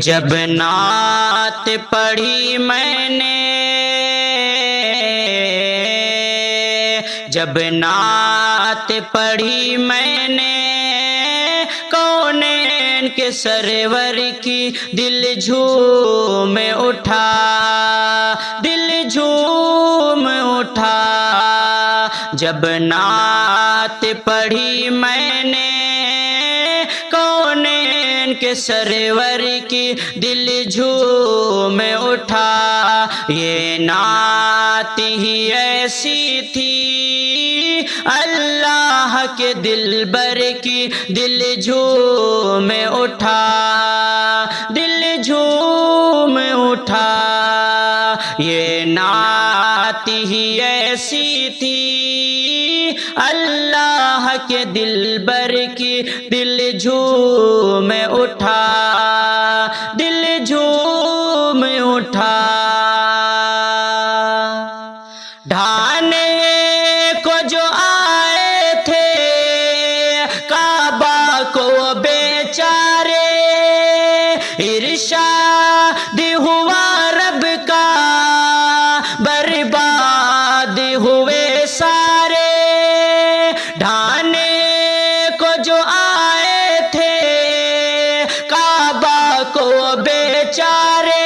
جب نعت پڑھی میں نے، جب نعت پڑھی میں نے، کونین کے سرور کی دل جھوم اٹھا، دل جھوم اٹھا۔ جب نعت پڑھی میں نے، کونین کے سرور کی دل جھوم اٹھا۔ یہ نعت ہی ایسی تھی اللہ کے دلبر کی دل جھوم اٹھا، دل جھوم اٹھا۔ یہ نعت ہی ایسی تھی اللہ کے دلبر کی دل جھوم اٹھا، دل جھوم اٹھا۔ ڈھانے کو جو آئے تھے کعبہ کو بیچارے، ارشاد ہوا رب کا برباد ہوئے سارے۔ ڈھانے کو جو آئے تھے کعبہ کو بیچارے،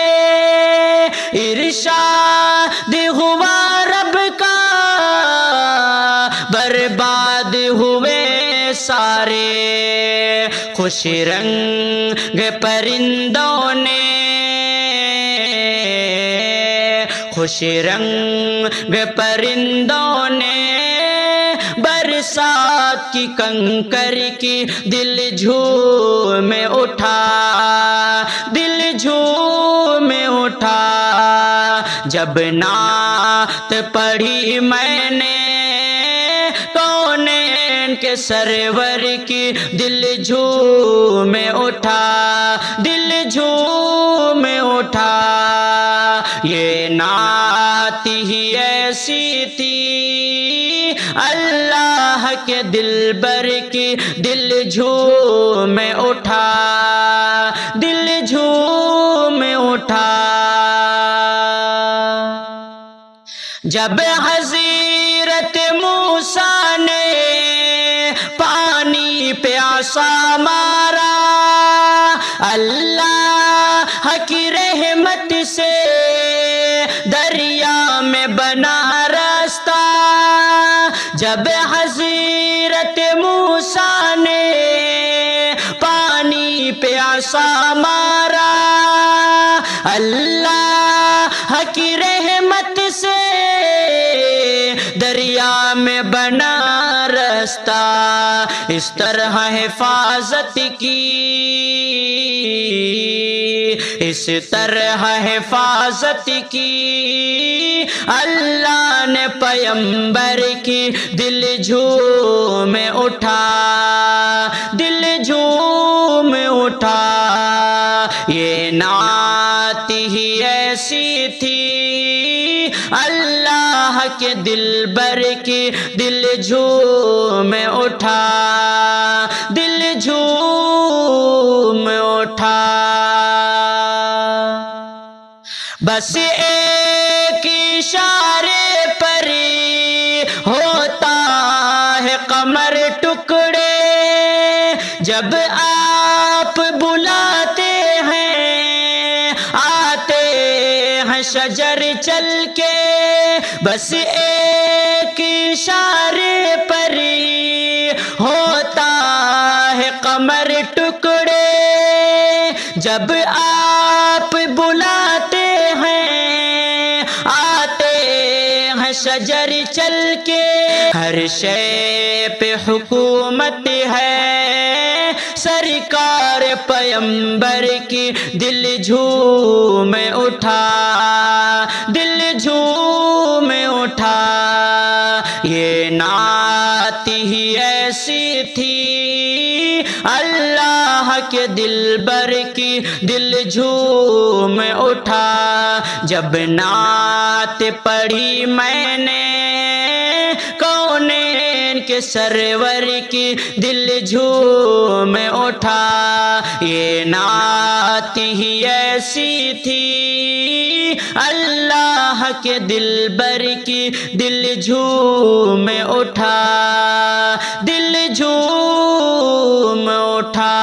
ارشاد ہوا رب کا برباد ہوئے سارے۔ خوش رنگ پرندوں نے، خوش رنگ پرندوں نے برسات کی کنکر کی دل جھوم اٹھا، دل جھوم اٹھا۔ جب نعت پڑھی میں نے، کونین کے سرور کی دل جھوم اٹھا، دل جھوم اٹھا۔ یہ نعت ہی ایسی تھی اللہ کے دلبر کی دل جھوم اٹھا، دل جھوم اٹھا۔ جب حضرت موسیٰ نے پانی پہ عصا مارا، اللہ کی رحمت سے دریا میں بنا راستہ۔ جب حضرت موسیٰ نے پانی پہ عصا مارا، اللہ کی رحمت سے دریا میں بنا راستہ۔ اس طرح حفاظت کی، اس طرح حفاظت کی اللہ نے پیغمبر کی دل جھوم اٹھا، دل جھوم اٹھا۔ یہ نعت ہی ایسی تھی اللہ کے دلبر کی دل جھوم اٹھا، دل جھوم اٹھا۔ بس ایک اشارے پر ہوتا ہے قمر ٹکڑے، جب آپ بلاتے ہیں آتے ہیں شجر چل کے۔ بس ایک اشارے پر ہوتا ہے قمر ٹکڑے، جب آپ بلاتے ہیں آتے ہیں شجر چل کے۔ ہر شے پہ حکومت ہے سرکار پیغمبر کی دل جھوم اٹھا، دل جھوم اٹھا۔ یہ نعت ہی ایسی تھی اللہ کے دلبر کی دل جھوم اٹھا۔ جب نعت پڑھی میں نے، کونین کے سرور کی دل جھوم اٹھا، یہ نعت ہی ایسی تھی اللہ کے دلبر کی دل جھوم اٹھا، دل جھوم اٹھا۔